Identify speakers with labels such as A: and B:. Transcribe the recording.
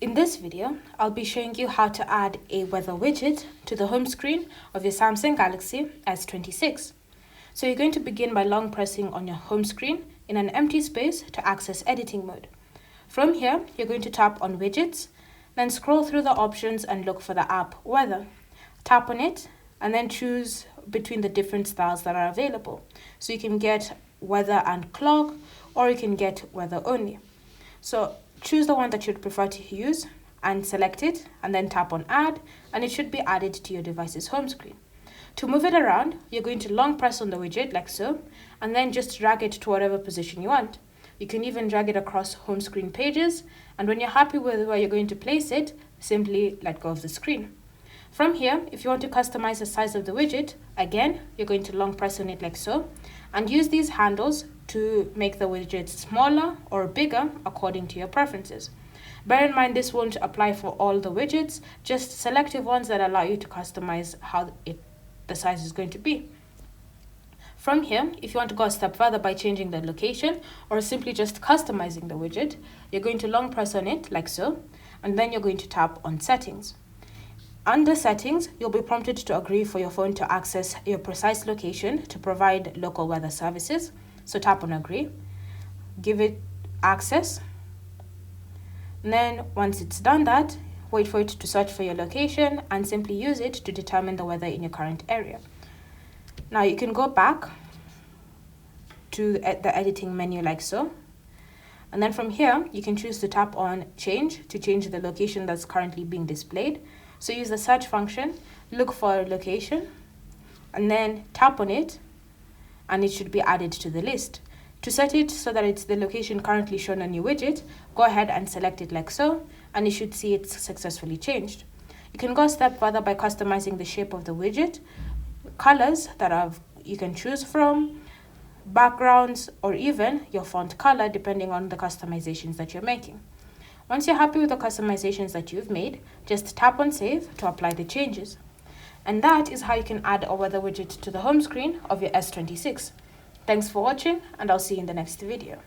A: In this video, I'll be showing you how to add a weather widget to the home screen of your Samsung Galaxy S26. So you're going to begin by long pressing on your home screen in an empty space to access editing mode. From here, you're going to tap on Widgets, then scroll through the options and look for the app Weather. Tap on it and then choose between the different styles that are available. So you can get weather and clock, or you can get weather only. So choose the one that you'd prefer to use and select it, and then tap on Add, and it should be added to your device's home screen. To move it around, you're going to long press on the widget like so, and then just drag it to whatever position you want. You can even drag it across home screen pages, and when you're happy with where you're going to place it, simply let go of the screen. From here, if you want to customize the size of the widget, again, you're going to long press on it like so, and use these handles to make the widget smaller or bigger according to your preferences. Bear in mind this won't apply for all the widgets, just selective ones that allow you to customize how the size is going to be. From here, if you want to go a step further by changing the location or simply just customizing the widget, you're going to long press on it like so, and then you're going to tap on Settings. Under Settings, you'll be prompted to agree for your phone to access your precise location to provide local weather services. So tap on Agree, give it access, and then once it's done that, wait for it to search for your location and simply use it to determine the weather in your current area. Now you can go back to the editing menu like so, and then from here you can choose to tap on Change to change the location that's currently being displayed. So use the search function, look for a location, and then tap on it, and it should be added to the list. To set it so that it's the location currently shown on your widget, go ahead and select it like so, and you should see it's successfully changed. You can go a step further by customizing the shape of the widget, colors that you can choose from, backgrounds, or even your font color depending on the customizations that you're making. Once you're happy with the customizations that you've made, just tap on Save to apply the changes. And that is how you can add a weather widget to the home screen of your S26. Thanks for watching, and I'll see you in the next video.